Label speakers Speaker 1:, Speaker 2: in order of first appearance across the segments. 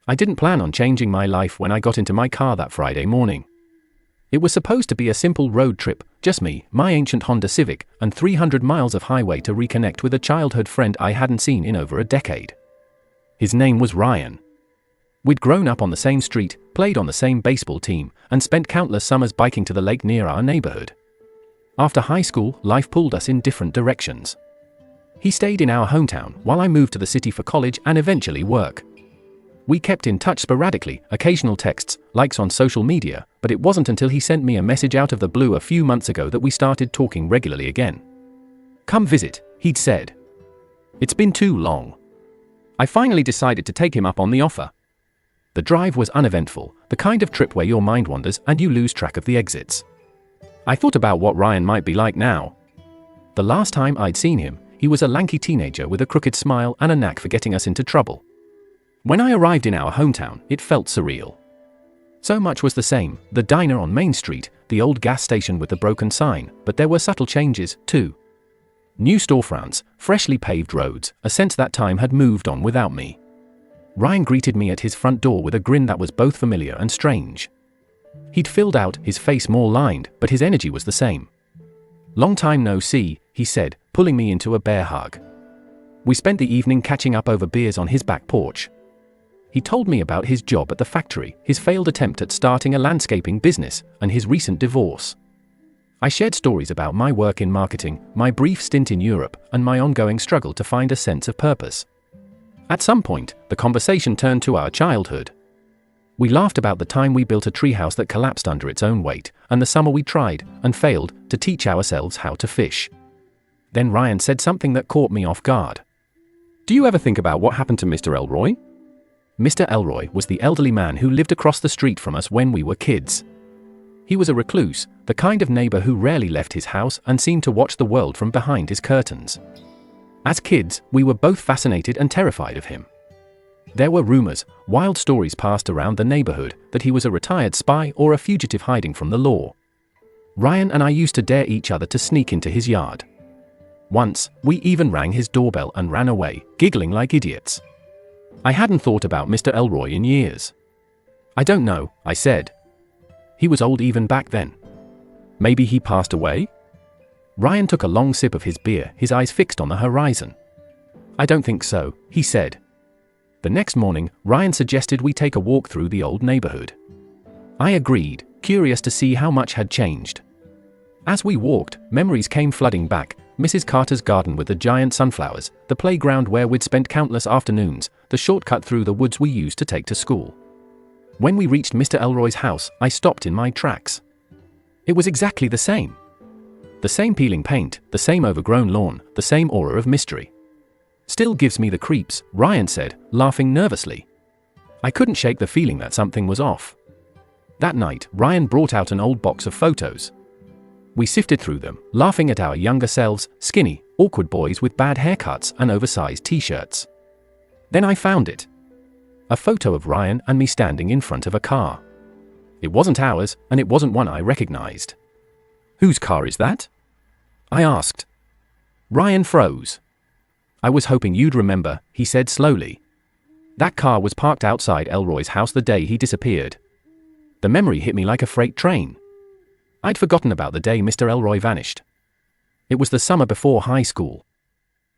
Speaker 1: I didn't plan on changing my life when I got into my car that Friday morning. It was supposed to be a simple road trip, just me, my ancient Honda Civic, and 300 miles of highway to reconnect with a childhood friend I hadn't seen in over a decade. His name was Ryan. We'd grown up on the same street, played on the same baseball team, and spent countless summers biking to the lake near our neighborhood. After high school, life pulled us in different directions. He stayed in our hometown while I moved to the city for college and eventually work. We kept in touch sporadically, occasional texts, likes on social media, but it wasn't until he sent me a message out of the blue a few months ago that we started talking regularly again. "Come visit," he'd said. "It's been too long." I finally decided to take him up on the offer. The drive was uneventful, the kind of trip where your mind wanders and you lose track of the exits. I thought about what Ryan might be like now. The last time I'd seen him, he was a lanky teenager with a crooked smile and a knack for getting us into trouble. When I arrived in our hometown, it felt surreal. So much was the same, the diner on Main Street, the old gas station with the broken sign, but there were subtle changes, too. New storefronts, freshly paved roads, a sense that time had moved on without me. Ryan greeted me at his front door with a grin that was both familiar and strange. He'd filled out, his face more lined, but his energy was the same. "Long time no see," he said, pulling me into a bear hug. We spent the evening catching up over beers on his back porch. He told me about his job at the factory, his failed attempt at starting a landscaping business, and his recent divorce. I shared stories about my work in marketing, my brief stint in Europe, and my ongoing struggle to find a sense of purpose. At some point, the conversation turned to our childhood. We laughed about the time we built a treehouse that collapsed under its own weight, and the summer we tried, and failed, to teach ourselves how to fish. Then Ryan said something that caught me off guard. "Do you ever think about what happened to Mr. Elroy?" Mr. Elroy was the elderly man who lived across the street from us when we were kids. He was a recluse, the kind of neighbor who rarely left his house and seemed to watch the world from behind his curtains. As kids, we were both fascinated and terrified of him. There were rumors, wild stories passed around the neighborhood, that he was a retired spy or a fugitive hiding from the law. Ryan and I used to dare each other to sneak into his yard. Once, we even rang his doorbell and ran away, giggling like idiots. I hadn't thought about Mr. Elroy in years. "I don't know," I said. "He was old even back then. Maybe he passed away?" Ryan took a long sip of his beer, his eyes fixed on the horizon. "I don't think so," he said. The next morning, Ryan suggested we take a walk through the old neighborhood. I agreed, curious to see how much had changed. As we walked, memories came flooding back. Mrs. Carter's garden with the giant sunflowers, the playground where we'd spent countless afternoons, the shortcut through the woods we used to take to school. When we reached Mr. Elroy's house, I stopped in my tracks. It was exactly the same. The same peeling paint, the same overgrown lawn, the same aura of mystery. "Still gives me the creeps," Ryan said, laughing nervously. I couldn't shake the feeling that something was off. That night, Ryan brought out an old box of photos. We sifted through them, laughing at our younger selves, skinny, awkward boys with bad haircuts and oversized t-shirts. Then I found it. A photo of Ryan and me standing in front of a car. It wasn't ours, and it wasn't one I recognized. "Whose car is that?" I asked. Ryan froze. "I was hoping you'd remember," he said slowly. "That car was parked outside Elroy's house the day he disappeared." The memory hit me like a freight train. I'd forgotten about the day Mr. Elroy vanished. It was the summer before high school.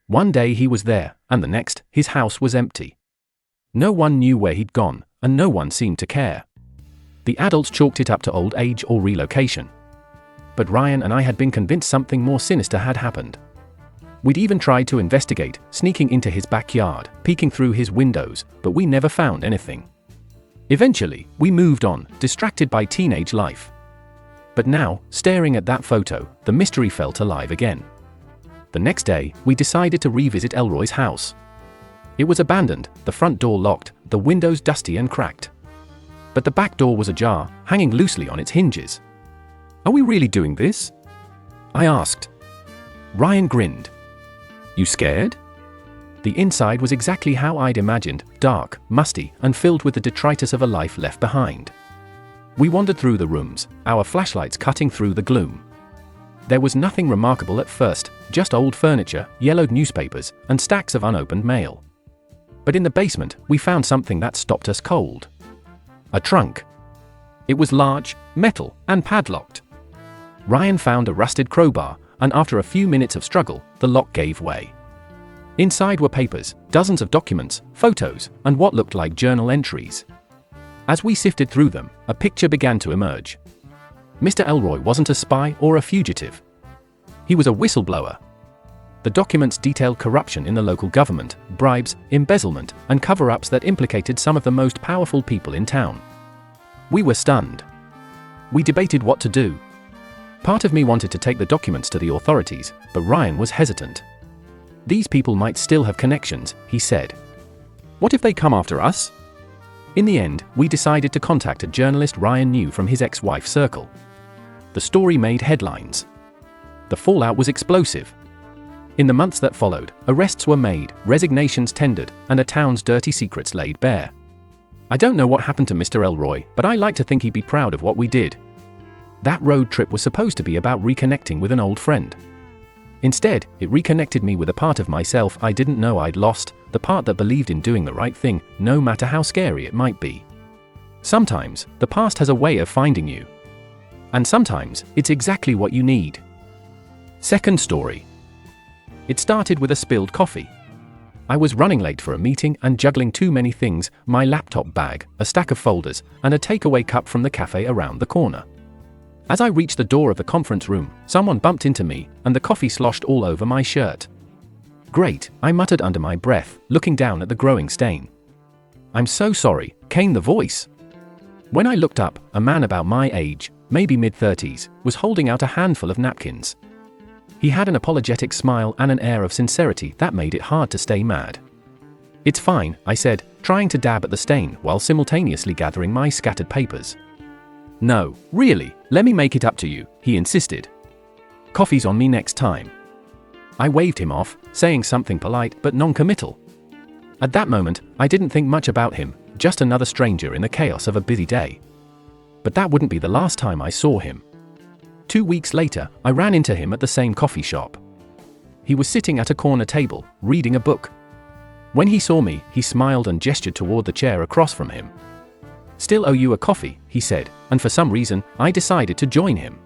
Speaker 1: One day he was there, and the next, his house was empty. No one knew where he'd gone, and no one seemed to care. The adults chalked it up to old age or relocation. But Ryan and I had been convinced something more sinister had happened. We'd even tried to investigate, sneaking into his backyard, peeking through his windows, but we never found anything. Eventually, we moved on, distracted by teenage life. But now, staring at that photo, the mystery felt alive again. The next day, we decided to revisit Elroy's house. It was abandoned, the front door locked, the windows dusty and cracked. But the back door was ajar, hanging loosely on its hinges. "Are we really doing this?" I asked. Ryan grinned. "You scared?" The inside was exactly how I'd imagined, dark, musty, and filled with the detritus of a life left behind. We wandered through the rooms, our flashlights cutting through the gloom. There was nothing remarkable at first, just old furniture, yellowed newspapers, and stacks of unopened mail. But in the basement, we found something that stopped us cold. A trunk. It was large, metal, and padlocked. Ryan found a rusted crowbar, and after a few minutes of struggle, the lock gave way. Inside were papers, dozens of documents, photos, and what looked like journal entries. As we sifted through them, a picture began to emerge. Mr. Elroy wasn't a spy or a fugitive. He was a whistleblower. The documents detailed corruption in the local government, bribes, embezzlement, and cover-ups that implicated some of the most powerful people in town. We were stunned. We debated what to do. Part of me wanted to take the documents to the authorities, but Ryan was hesitant. These people might still have connections, he said. What if they come after us? In the end, we decided to contact a journalist Ryan knew from his ex-wife's circle. The story made headlines. The fallout was explosive. In the months that followed, arrests were made, resignations tendered, and a town's dirty secrets laid bare. I don't know what happened to Mr. Elroy, but I like to think he'd be proud of what we did. That road trip was supposed to be about reconnecting with an old friend. Instead, it reconnected me with a part of myself I didn't know I'd lost, the part that believed in doing the right thing, no matter how scary it might be. Sometimes, the past has a way of finding you. And sometimes, it's exactly what you need. Second story. It started with a spilled coffee. I was running late for a meeting and juggling too many things, my laptop bag, a stack of folders, and a takeaway cup from the cafe around the corner. As I reached the door of the conference room, someone bumped into me, and the coffee sloshed all over my shirt. Great, I muttered under my breath, looking down at the growing stain. I'm so sorry, came the voice. When I looked up, a man about my age, maybe mid-30s, was holding out a handful of napkins. He had an apologetic smile and an air of sincerity that made it hard to stay mad. It's fine, I said, trying to dab at the stain while simultaneously gathering my scattered papers. No, really, let me make it up to you, he insisted. Coffee's on me next time. I waved him off, saying something polite but non-committal. At that moment, I didn't think much about him, just another stranger in the chaos of a busy day. But that wouldn't be the last time I saw him. 2 weeks later, I ran into him at the same coffee shop. He was sitting at a corner table, reading a book. When he saw me, he smiled and gestured toward the chair across from him. Still owe you a coffee, he said, and for some reason, I decided to join him.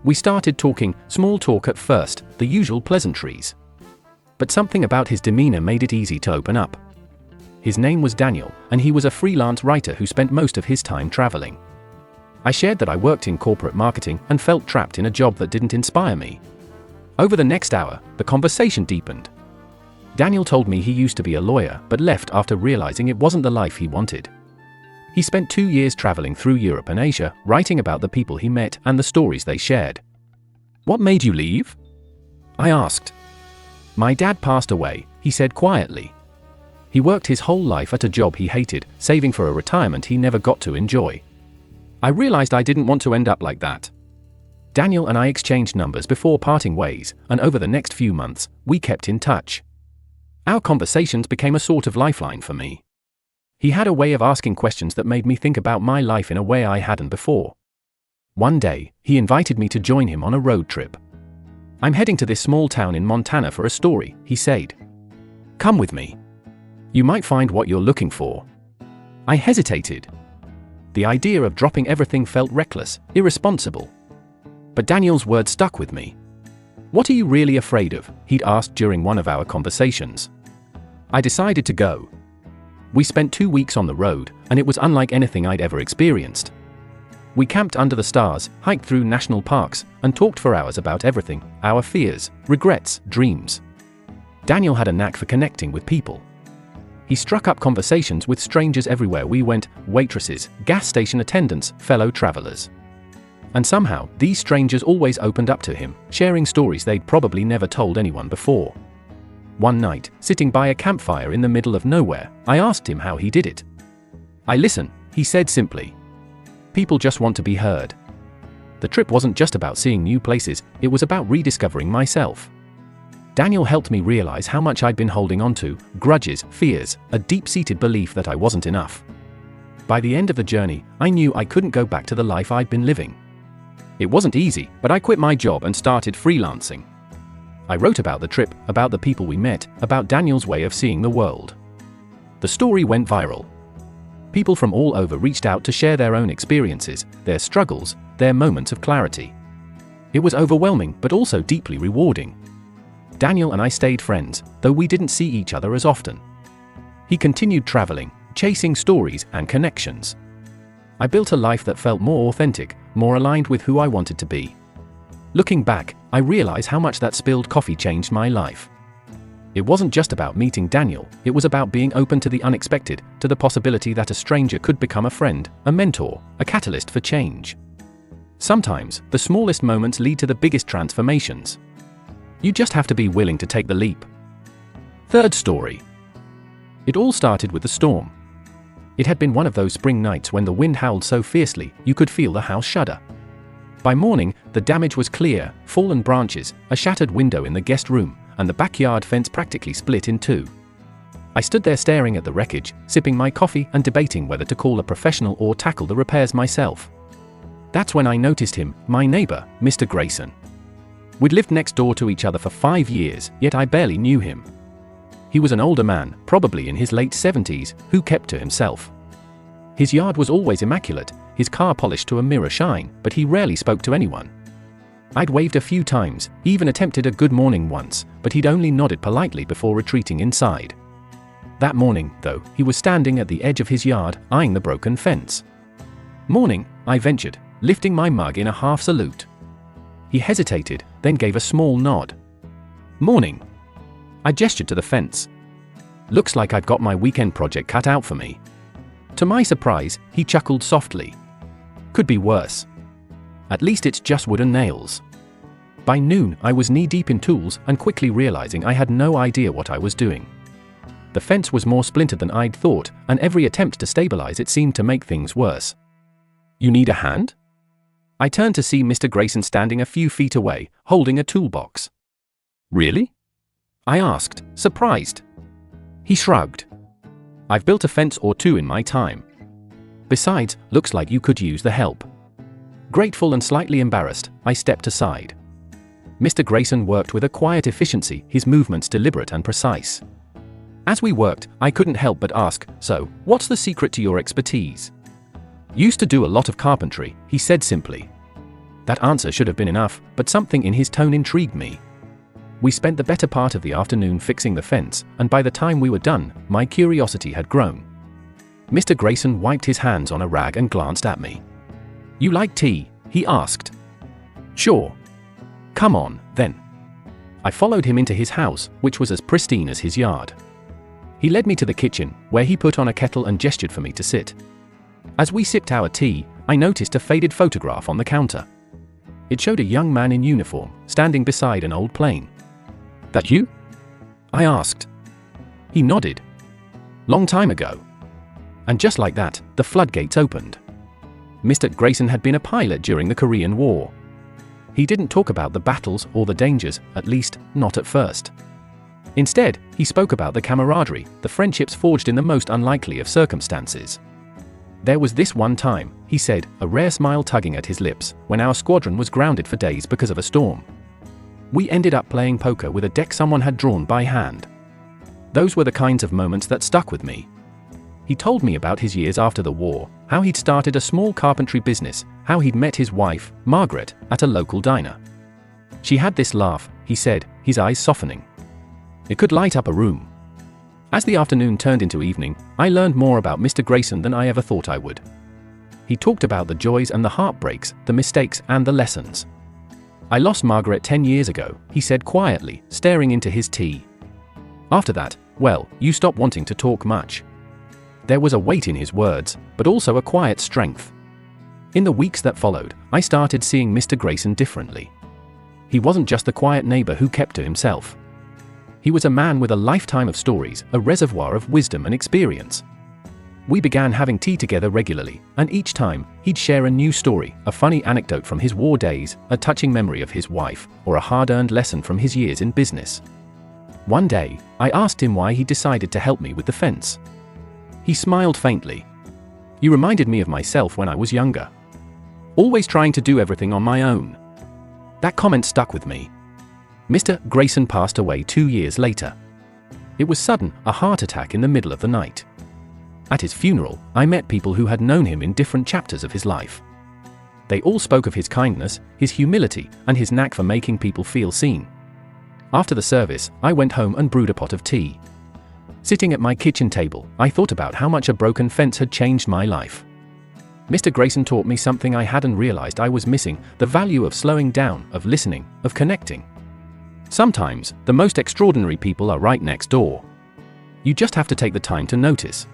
Speaker 1: We started talking, small talk at first, the usual pleasantries. But something about his demeanor made it easy to open up. His name was Daniel, and he was a freelance writer who spent most of his time traveling. I shared that I worked in corporate marketing and felt trapped in a job that didn't inspire me. Over the next hour, the conversation deepened. Daniel told me he used to be a lawyer but left after realizing it wasn't the life he wanted. He spent 2 years traveling through Europe and Asia, writing about the people he met and the stories they shared. What made you leave? I asked. My dad passed away, he said quietly. He worked his whole life at a job he hated, saving for a retirement he never got to enjoy. I realized I didn't want to end up like that. Daniel and I exchanged numbers before parting ways, and over the next few months, we kept in touch. Our conversations became a sort of lifeline for me. He had a way of asking questions that made me think about my life in a way I hadn't before. One day, he invited me to join him on a road trip. I'm heading to this small town in Montana for a story, he said. Come with me. You might find what you're looking for. I hesitated. The idea of dropping everything felt reckless, irresponsible. But Daniel's words stuck with me. What are you really afraid of? He'd asked during one of our conversations. I decided to go. We spent 2 weeks on the road, and it was unlike anything I'd ever experienced. We camped under the stars, hiked through national parks, and talked for hours about everything, our fears, regrets, dreams. Daniel had a knack for connecting with people. He struck up conversations with strangers everywhere we went, waitresses, gas station attendants, fellow travelers. And somehow, these strangers always opened up to him, sharing stories they'd probably never told anyone before. One night, sitting by a campfire in the middle of nowhere, I asked him how he did it. I listen, he said simply. People just want to be heard. The trip wasn't just about seeing new places, it was about rediscovering myself. Daniel helped me realize how much I'd been holding on to, grudges, fears, a deep-seated belief that I wasn't enough. By the end of the journey, I knew I couldn't go back to the life I'd been living. It wasn't easy, but I quit my job and started freelancing. I wrote about the trip, about the people we met, about Daniel's way of seeing the world. The story went viral. People from all over reached out to share their own experiences, their struggles, their moments of clarity. It was overwhelming but also deeply rewarding. Daniel and I stayed friends, though we didn't see each other as often. He continued traveling, chasing stories and connections. I built a life that felt more authentic, more aligned with who I wanted to be. Looking back, I realize how much that spilled coffee changed my life. It wasn't just about meeting Daniel, it was about being open to the unexpected, to the possibility that a stranger could become a friend, a mentor, a catalyst for change. Sometimes, the smallest moments lead to the biggest transformations. You just have to be willing to take the leap. Third story. It all started with the storm. It had been one of those spring nights when the wind howled so fiercely, you could feel the house shudder. By morning, the damage was clear: fallen branches, a shattered window in the guest room, and the backyard fence practically split in two. I stood there staring at the wreckage, sipping my coffee and debating whether to call a professional or tackle the repairs myself. That's when I noticed him, my neighbor, Mr. Grayson. We'd lived next door to each other for 5 years, yet I barely knew him. He was an older man, probably in his late 70s, who kept to himself. His yard was always immaculate, his car polished to a mirror shine, but he rarely spoke to anyone. I'd waved a few times, even attempted a good morning once, but he'd only nodded politely before retreating inside. That morning, though, he was standing at the edge of his yard, eyeing the broken fence. "Morning," I ventured, lifting my mug in a half salute. He hesitated, then gave a small nod. "Morning." I gestured to the fence. "Looks like I've got my weekend project cut out for me." To my surprise, he chuckled softly. "Could be worse. At least it's just wood and nails." By noon, I was knee-deep in tools and quickly realizing I had no idea what I was doing. The fence was more splintered than I'd thought, and every attempt to stabilize it seemed to make things worse. "You need a hand?" I turned to see Mr. Grayson standing a few feet away, holding a toolbox. "Really?" I asked, surprised. He shrugged. "I've built a fence or two in my time. Besides, looks like you could use the help." Grateful and slightly embarrassed, I stepped aside. Mr. Grayson worked with a quiet efficiency, his movements deliberate and precise. As we worked, I couldn't help but ask, "So, what's the secret to your expertise?" "Used to do a lot of carpentry," he said simply. That answer should have been enough, but something in his tone intrigued me. We spent the better part of the afternoon fixing the fence, and by the time we were done, my curiosity had grown. Mr. Grayson wiped his hands on a rag and glanced at me. "You like tea?" he asked. "Sure." "Come on, then." I followed him into his house, which was as pristine as his yard. He led me to the kitchen, where he put on a kettle and gestured for me to sit. As we sipped our tea, I noticed a faded photograph on the counter. It showed a young man in uniform, standing beside an old plane. "That you?" I asked. He nodded. "Long time ago." And just like that, the floodgates opened. Mr. Grayson had been a pilot during the Korean War. He didn't talk about the battles or the dangers, at least, not at first. Instead, he spoke about the camaraderie, the friendships forged in the most unlikely of circumstances. "There was this one time," he said, a rare smile tugging at his lips, "when our squadron was grounded for days because of a storm. We ended up playing poker with a deck someone had drawn by hand. Those were the kinds of moments that stuck with me." He told me about his years after the war, how he'd started a small carpentry business, how he'd met his wife, Margaret, at a local diner. She had this laugh, he said, his eyes softening. It could light up a room. As the afternoon turned into evening, I learned more about Mr. Grayson than I ever thought I would. He talked about the joys and the heartbreaks, the mistakes and the lessons. "I lost Margaret 10 years ago," he said quietly, staring into his tea. "After that, well, you stopped wanting to talk much." There was a weight in his words, but also a quiet strength. In the weeks that followed, I started seeing Mr. Grayson differently. He wasn't just the quiet neighbor who kept to himself. He was a man with a lifetime of stories, a reservoir of wisdom and experience. We began having tea together regularly, and each time, he'd share a new story, a funny anecdote from his war days, a touching memory of his wife, or a hard-earned lesson from his years in business. One day, I asked him why he decided to help me with the fence. He smiled faintly. "You reminded me of myself when I was younger. Always trying to do everything on my own." That comment stuck with me. Mr. Grayson passed away 2 years later. It was sudden, a heart attack in the middle of the night. At his funeral, I met people who had known him in different chapters of his life. They all spoke of his kindness, his humility, and his knack for making people feel seen. After the service, I went home and brewed a pot of tea. Sitting at my kitchen table, I thought about how much a broken fence had changed my life. Mr. Grayson taught me something I hadn't realized I was missing: the value of slowing down, of listening, of connecting. Sometimes, the most extraordinary people are right next door. You just have to take the time to notice.